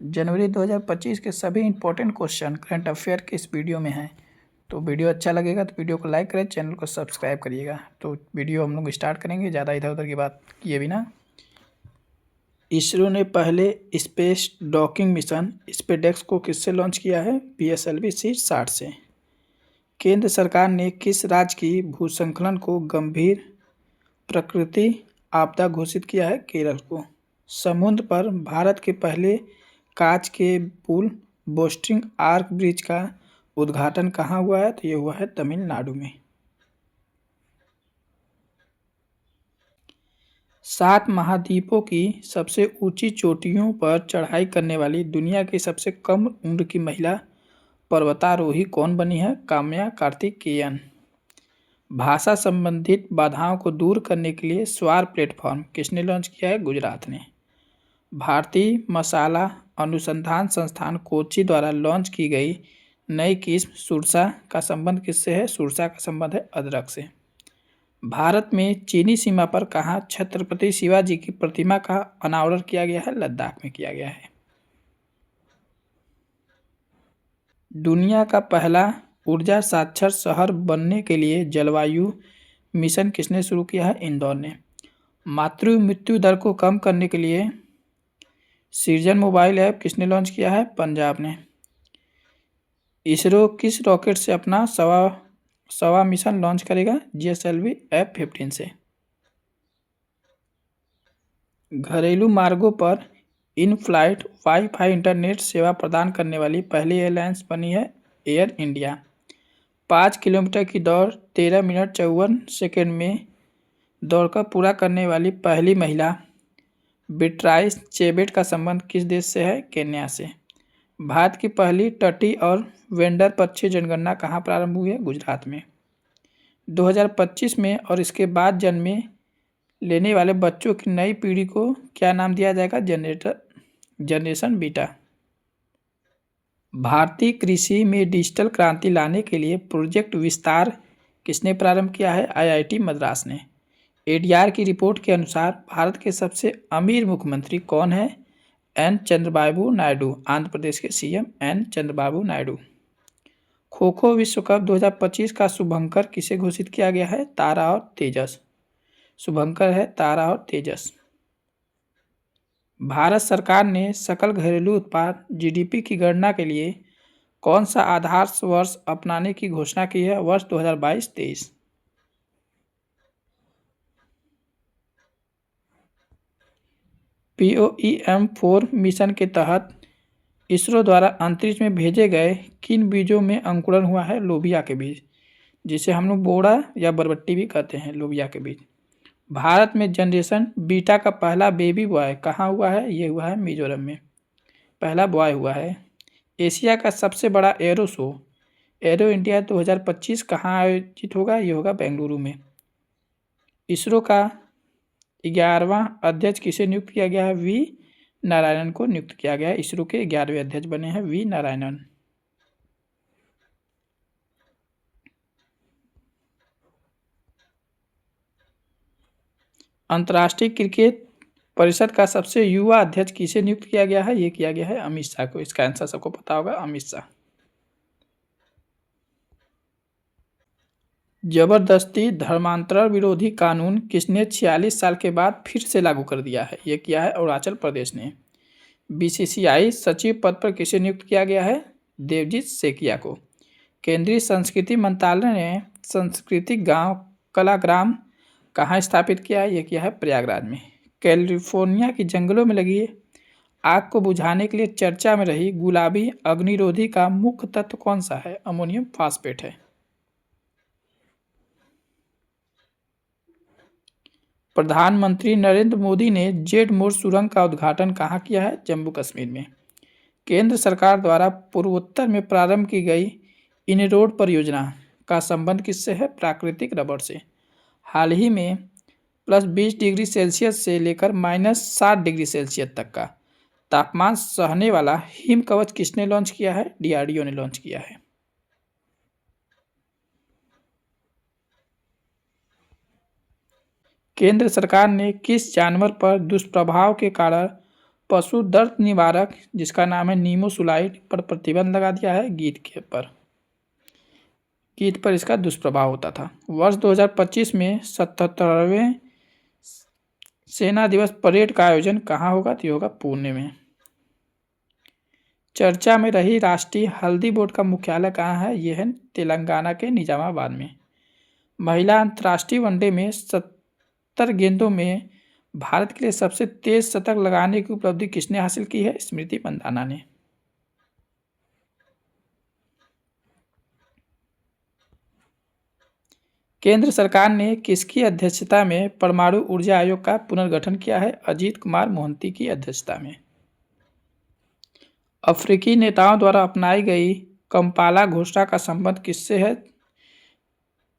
जनवरी 2025 के सभी important question current affair के इस वीडियो में हैं। तो वीडियो अच्छा लगेगा तो वीडियो को लाइक करें, चैनल को सब्सक्राइब करिएगा। तो वीडियो हम लोग स्टार्ट करेंगे, ज़्यादा इधर उधर की बात किए बिना। इसरो ने पहले स्पेस डॉकिंग मिशन स्पेसडेक्स को किससे लॉन्च किया है? PSLV C-60 से। केंद्र सरकार ने किस राज्य की भूस्खलन को गंभीर प्रकृति आपदा घोषित किया है? केरल को। समुद्र पर भारत के पहले कांच के पुल बोस्टरिंग आर्क ब्रिज का उद्घाटन कहाँ हुआ है? तो ये हुआ है तमिलनाडु में। 7 महाद्वीपों की सबसे ऊंची चोटियों पर चढ़ाई करने वाली दुनिया की सबसे कम उम्र की महिला पर्वतारोही कौन बनी है? काम्या कार्तिकेयन। भाषा संबंधित बाधाओं को दूर करने के लिए स्वार प्लेटफॉर्म किसने लॉन्च किया है? गुजरात ने। भारतीय मसाला अनुसंधान संस्थान कोच्चि द्वारा लॉन्च की गई नई किस्म सुरसा का संबंध किससे है? सुरसा का संबंध है अदरक से। भारत में चीनी सीमा पर कहाँ छत्रपति शिवाजी की प्रतिमा का अनावरण किया गया है? लद्दाख में किया गया है। दुनिया का पहला ऊर्जा साक्षर शहर बनने के लिए जलवायु मिशन किसने शुरू किया है? इंदौर ने। मातृ मृत्यु दर को कम करने के लिए सृजन मोबाइल ऐप किसने लॉन्च किया है? पंजाब ने। इसरो किस रॉकेट से अपना सवा मिशन लॉन्च करेगा? GSLV F-15 से। घरेलू मार्गों पर इन फ्लाइट वाईफाई इंटरनेट सेवा प्रदान करने वाली पहली एयरलाइंस बनी है एयर इंडिया। 5 किलोमीटर की दौड़ 13 मिनट 54 सेकेंड में दौड़कर पूरा करने वाली पहली महिला बिट्राइस चेबेट का संबंध किस देश से है? केन्या से। भारत की पहली तटीय और वेंडर पक्षी जनगणना कहाँ प्रारंभ हुई है? गुजरात में। 2025 में और इसके बाद जन्मे लेने वाले बच्चों की नई पीढ़ी को क्या नाम दिया जाएगा? Generation beta. भारतीय कृषि में डिजिटल क्रांति लाने के लिए प्रोजेक्ट विस्तार किसने प्रारंभ किया है? IIT मद्रास ने। ADR की रिपोर्ट के अनुसार भारत के सबसे अमीर मुख्यमंत्री कौन है? N चंद्रबाबू नायडू। आंध्र प्रदेश के CM N चंद्रबाबू नायडू। खो खो विश्व कप 2025 का शुभंकर किसे घोषित किया गया है? तारा और तेजस। शुभंकर है तारा और तेजस। भारत सरकार ने सकल घरेलू उत्पाद GDP की गणना के लिए कौन सा आधार वर्ष अपनाने की घोषणा की है? वर्ष 2022-23। POEM-4 मिशन के तहत इसरो द्वारा अंतरिक्ष में भेजे गए किन बीजों में अंकुरण हुआ है? लोबिया के बीज, जिसे हम लोग बोड़ा या बरबट्टी भी कहते हैं, लोबिया के बीज। भारत में जनरेशन बीटा का पहला बेबी बॉय कहाँ हुआ है? ये हुआ है मिजोरम में, पहला बॉय हुआ है। एशिया का सबसे बड़ा एरो शो एरो इंडिया 2025 कहाँ आयोजित होगा? ये होगा बेंगलुरु में। इसरो का 11वां अध्यक्ष किसे नियुक्त किया गया है? V नारायणन को नियुक्त किया गया है। इसरो के 11वें अध्यक्ष बने हैं V नारायणन। अंतर्राष्ट्रीय क्रिकेट परिषद का सबसे युवा अध्यक्ष किसे नियुक्त किया गया है? ये किया गया है अमित शाह को। इसका आंसर सबको पता होगा, अमित शाह। जबरदस्ती धर्मांतरण विरोधी कानून किसने 46 साल के बाद फिर से लागू कर दिया है? ये किया है अरुणाचल प्रदेश ने। BCCI सचिव पद पर किसे नियुक्त किया गया है? देवजीत सेकिया को। केंद्रीय संस्कृति मंत्रालय ने सांस्कृतिक गांव कलाग्राम कहाँ स्थापित किया है? ये किया है प्रयागराज में। कैलिफोर्निया की जंगलों में लगी आग को बुझाने के लिए चर्चा में रही गुलाबी अग्निरोधी का मुख्य तत्व कौन सा है? अमोनियम फास्फेट है। प्रधानमंत्री नरेंद्र मोदी ने जेड मोड़ सुरंग का उद्घाटन कहाँ किया है? जम्मू कश्मीर में। केंद्र सरकार द्वारा पूर्वोत्तर में प्रारंभ की गई इन रोड परियोजना का संबंध किससे है? प्राकृतिक रबड़ से। हाल ही में +20 डिग्री सेल्सियस से लेकर -60 डिग्री सेल्सियस तक का तापमान सहने वाला हिम कवच किसने लॉन्च किया है? DRDO ने लॉन्च किया है। केंद्र सरकार ने किस जानवर पर दुष्प्रभाव के कारण पशु दर्द निवारक जिसका नाम है नीमोसुलाइड पर प्रतिबंध लगा दिया है कीट पर इसका दुष्प्रभाव होता था। वर्ष 2025 में 77वें सेना दिवस परेड का आयोजन कहाँ होगा? तो ये होगा पुणे में। चर्चा में रही राष्ट्रीय हल्दी बोर्ड का मुख्यालय कहाँ है? यह है तेलंगाना के निजामाबाद में। महिला अंतर्राष्ट्रीय वनडे में 70 गेंदों में भारत के लिए सबसे तेज शतक लगाने की उपलब्धि किसने हासिल की है? स्मृति मंदाना ने। केंद्र सरकार ने किसकी अध्यक्षता में परमाणु ऊर्जा आयोग का पुनर्गठन किया है? अजीत कुमार मोहंती की अध्यक्षता में। अफ्रीकी नेताओं द्वारा अपनाई गई कंपाला घोषणा का संबंध किससे है?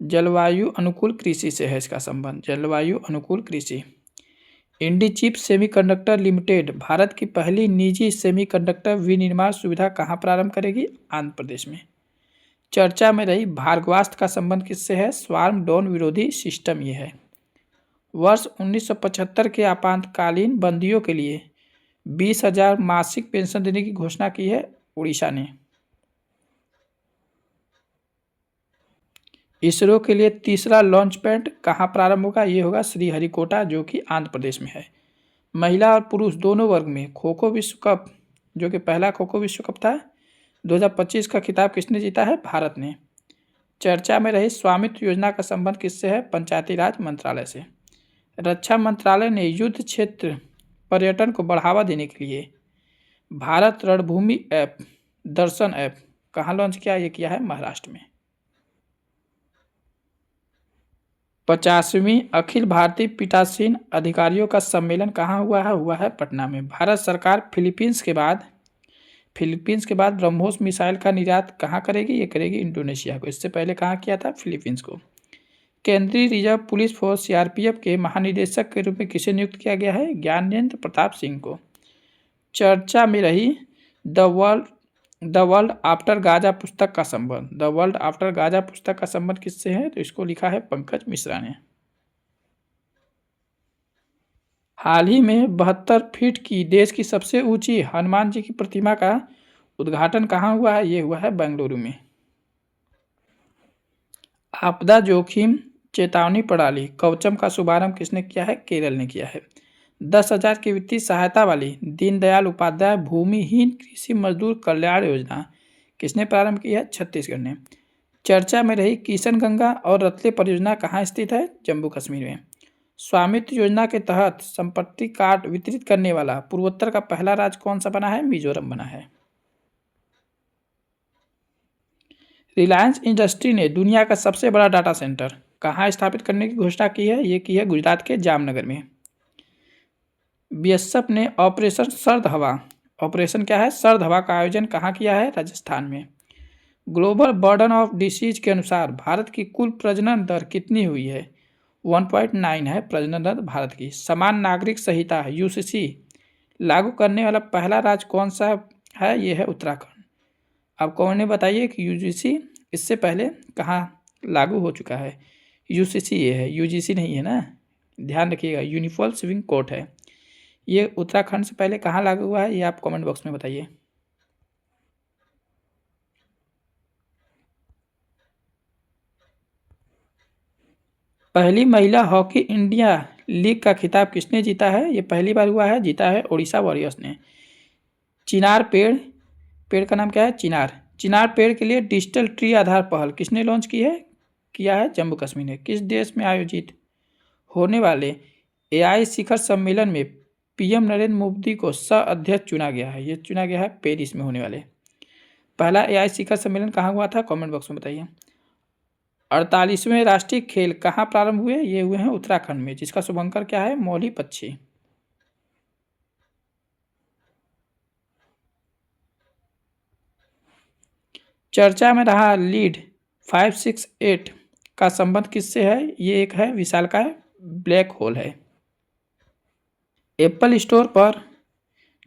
जलवायु अनुकूल कृषि से है इसका संबंध, जलवायु अनुकूल कृषि। इंडीचिप सेमीकंडक्टर लिमिटेड भारत की पहली निजी सेमीकंडक्टर विनिर्माण सुविधा कहाँ प्रारंभ करेगी? आंध्र प्रदेश में। चर्चा में रही भार्गवास्त्र का संबंध किससे है? स्वार्म ड्रोन विरोधी सिस्टम ये है। वर्ष 1975 के आपातकालीन बंदियों के लिए 20,000 मासिक पेंशन देने की घोषणा की है उड़ीसा ने। इसरो के लिए तीसरा लॉन्च पैड कहाँ प्रारंभ होगा? ये होगा श्रीहरिकोटा जो कि आंध्र प्रदेश में है। महिला और पुरुष दोनों वर्ग में खो खो विश्व कप जो कि पहला खो खो विश्व कप था 2025 का खिताब किसने जीता है? भारत ने। चर्चा में रही स्वामित्व योजना का संबंध किससे है? पंचायती राज मंत्रालय से। रक्षा मंत्रालय ने युद्ध क्षेत्र पर्यटन को बढ़ावा देने के लिए भारत रणभूमि ऐप दर्शन ऐप कहाँ लॉन्च किया? ये किया है महाराष्ट्र में। 50वीं अखिल भारतीय पीठासीन अधिकारियों का सम्मेलन कहाँ हुआ है? हुआ है पटना में। भारत सरकार फिलीपींस के बाद ब्रह्मोस मिसाइल का निर्यात कहाँ करेगी? ये करेगी इंडोनेशिया को। इससे पहले कहाँ किया था? फिलीपींस को। केंद्रीय रिजर्व पुलिस फोर्स सीआरपीएफ के महानिदेशक के रूप में किसे नियुक्त किया गया है? ज्ञानेंद्र प्रताप सिंह को। चर्चा में रही द वर्ल्ड आफ्टर गाजा पुस्तक का संबंध, द वर्ल्ड आफ्टर गाजा पुस्तक का संबंध किससे है? तो इसको लिखा है पंकज मिश्रा ने। हाल ही में 72 फीट की देश की सबसे ऊंची हनुमान जी की प्रतिमा का उद्घाटन कहाँ हुआ है? ये हुआ है बेंगलुरु में। आपदा जोखिम चेतावनी प्रणाली कवचम का शुभारंभ किसने किया है? केरल ने किया है। 10,000 की वित्तीय सहायता वाली दीनदयाल उपाध्याय भूमिहीन कृषि मजदूर कल्याण योजना किसने प्रारंभ की है? छत्तीसगढ़ ने। चर्चा में रही किशनगंगा और रतले परियोजना कहाँ स्थित है? जम्मू कश्मीर में। स्वामित्व योजना के तहत संपत्ति कार्ड वितरित करने वाला पूर्वोत्तर का पहला राज्य कौन सा बना है? मिजोरम बना है। रिलायंस इंडस्ट्री ने दुनिया का सबसे बड़ा डाटा सेंटर कहाँ स्थापित करने की घोषणा की है? ये की है गुजरात के जामनगर में। बीएसएफ ने ऑपरेशन क्या है? सर्द हवा का आयोजन कहाँ किया है? राजस्थान में। ग्लोबल बर्डन ऑफ डिसीज के अनुसार भारत की कुल प्रजनन दर कितनी हुई है? 1.9 है प्रजनन दर भारत की। समान नागरिक संहिता यूसीसी लागू करने वाला पहला राज्य कौन सा है? ये है उत्तराखंड। अब कौन बताइए कि यूजीसी इससे पहले कहाँ लागू हो चुका है? यूसीसी ये है, यूजीसी नहीं है ना, ध्यान रखिएगा। यूनिफॉर्म सिविल कोड है ये। उत्तराखंड से पहले कहाँ लागू हुआ है? ये आप कमेंट बॉक्स में बताइए। पहली महिला हॉकी इंडिया लीग का खिताब किसने जीता है? ये पहली बार हुआ है, जीता है ओडिशा वॉरियर्स ने। चिनार पेड़ का नाम क्या है? चिनार पेड़ के लिए डिजिटल ट्री आधार पहल किसने लॉन्च की है? किया है जम्मू कश्मीर ने। किस देश में आयोजित होने वाले एआई शिखर सम्मेलन में पीएम नरेंद्र मोदी को सह अध्यक्ष चुना गया है? ये चुना गया है पेरिस में होने वाले। पहला एआई शिखर सम्मेलन कहाँ हुआ था? कमेंट बॉक्स में बताइए। 48वें राष्ट्रीय खेल कहाँ प्रारंभ हुए? ये हुए हैं उत्तराखंड में, जिसका शुभंकर क्या है? मौली पक्षी। चर्चा में रहा लीड 568 का संबंध किससे है? ये एक है विशालकाय ब्लैक होल है। एप्पल स्टोर पर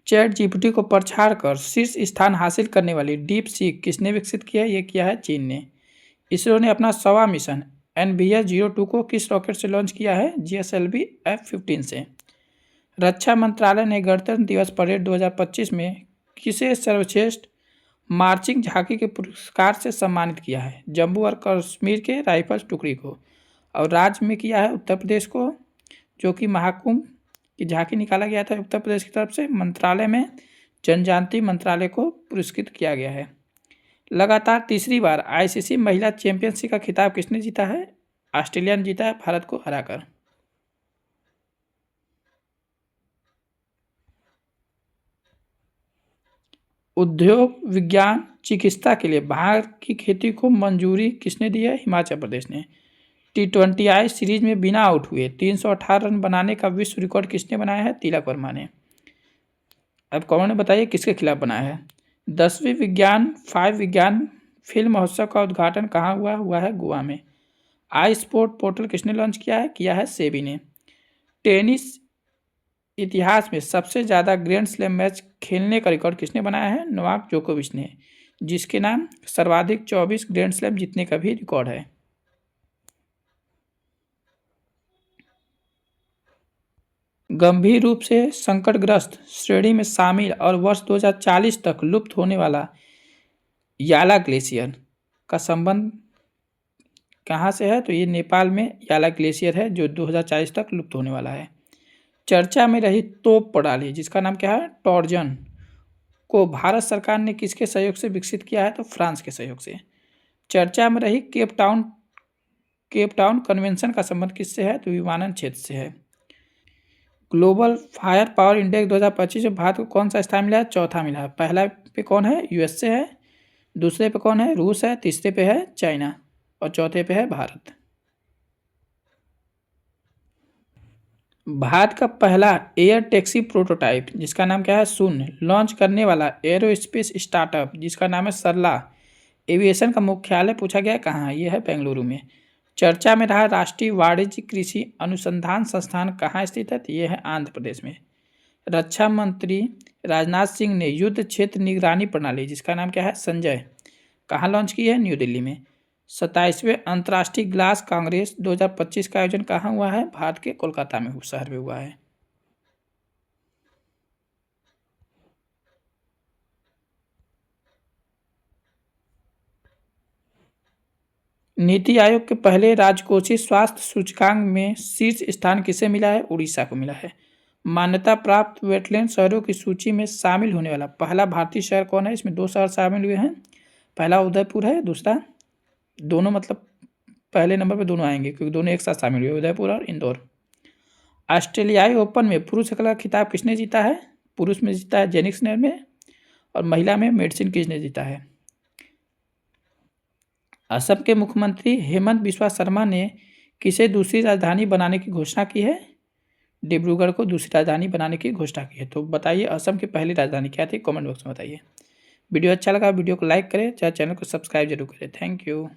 चैट जीपीटी को प्रछाड़ कर शीर्ष स्थान हासिल करने वाली डीप सीक किसने विकसित किया है? ये किया है चीन ने। इसरो ने अपना 100वां मिशन NVS-02 को किस रॉकेट से लॉन्च किया है? GSLV F-15 से। रक्षा मंत्रालय ने गणतंत्र दिवस परेड 2025 में किसे सर्वश्रेष्ठ मार्चिंग झांकी के पुरस्कार से सम्मानित किया है? जम्मू और कश्मीर के राइफल्स टुकड़ी को। और राज्य में किया है उत्तर प्रदेश को, जो कि महाकुंभ की झांकी निकाला गया था उत्तर प्रदेश की तरफ से। मंत्रालय में जनजाति मंत्रालय को पुरस्कृत किया गया है। लगातार तीसरी बार आईसीसी महिला चैंपियनशिप का खिताब किसने जीता है? ऑस्ट्रेलिया ने जीता है भारत को हराकर। उद्योग विज्ञान चिकित्सा के लिए भांग की खेती को मंजूरी किसने दी है? हिमाचल प्रदेश ने। T20I सीरीज में बिना आउट हुए 318 रन बनाने का विश्व रिकॉर्ड किसने बनाया है? तिलक वर्मा ने। अब कौन बताइए किसके खिलाफ बनाया है? 10वीं विज्ञान फिल्म महोत्सव का उद्घाटन कहाँ हुआ है गोवा में। आई स्पोर्ट पोर्टल किसने लॉन्च किया है सेबी ने। टेनिस इतिहास में सबसे ज़्यादा ग्रैंड स्लैम मैच खेलने का रिकॉर्ड किसने बनाया है? नोवाक जोकोविच ने, जिसके नाम सर्वाधिक 24 ग्रैंड स्लैम जीतने का भी रिकॉर्ड है। गंभीर रूप से संकटग्रस्त श्रेणी में शामिल और वर्ष 2040 तक लुप्त होने वाला याला ग्लेशियर का संबंध कहाँ से है? तो ये नेपाल में याला ग्लेशियर है जो 2040 तक लुप्त होने वाला है। चर्चा में रही तोप प्रणाली जिसका नाम क्या है? टॉर्जन को भारत सरकार ने किसके सहयोग से विकसित किया है? तो फ्रांस के सहयोग से। चर्चा में रही केप टाउन कन्वेंशन का संबंध किससे है? तो विमानन क्षेत्र से है। ग्लोबल फायर पावर इंडेक्स 2025 में भारत को कौन सा स्थान मिला है? चौथा मिला है। पहला पे कौन है? यूएसए है, दूसरे पे कौन है? रूस है, तीसरे पे है चाइना और चौथे पे है भारत। भारत का पहला एयर टैक्सी प्रोटोटाइप जिसका नाम क्या है? शून्य लॉन्च करने वाला एरोस्पेस स्टार्टअप जिसका नाम है सरला एविएशन का मुख्यालय पूछा गया कहाँ है? ये है बेंगलुरु में। चर्चा में रहा राष्ट्रीय वाणिज्य कृषि अनुसंधान संस्थान कहाँ स्थित है? तो ये है आंध्र प्रदेश में। रक्षा मंत्री राजनाथ सिंह ने युद्ध क्षेत्र निगरानी प्रणाली जिसका नाम क्या है? संजय कहाँ लॉन्च की है? न्यू दिल्ली में। 27वें अंतर्राष्ट्रीय ग्लास कांग्रेस 2025 का आयोजन कहाँ हुआ है? भारत के कोलकाता में शहर में हुआ है। नीति आयोग के पहले राजकोषीय स्वास्थ्य सूचकांक में शीर्ष स्थान किसे मिला है? उड़ीसा को मिला है। मान्यता प्राप्त वेटलैंड शहरों की सूची में शामिल होने वाला पहला भारतीय शहर कौन है? इसमें 2 शहर शामिल हुए हैं। पहला उदयपुर है, दूसरा दोनों मतलब पहले नंबर पे दोनों आएंगे क्योंकि दोनों एक साथ शामिल हुए, उदयपुर और इंदौर। ऑस्ट्रेलियाई ओपन में पुरुष का खिताब किसने जीता है? पुरुष में जीता है जेनिक सिनर में और महिला में मेडिसिन किसने जीता है? असम के मुख्यमंत्री हेमंत बिस्वा शर्मा ने किसे दूसरी राजधानी बनाने की घोषणा की है? डिब्रूगढ़ को दूसरी राजधानी बनाने की घोषणा की है। तो बताइए असम की पहली राजधानी क्या थी? कमेंट बॉक्स में बताइए। वीडियो अच्छा लगा वीडियो को लाइक करें, चाहे चैनल को सब्सक्राइब जरूर करें। Thank you.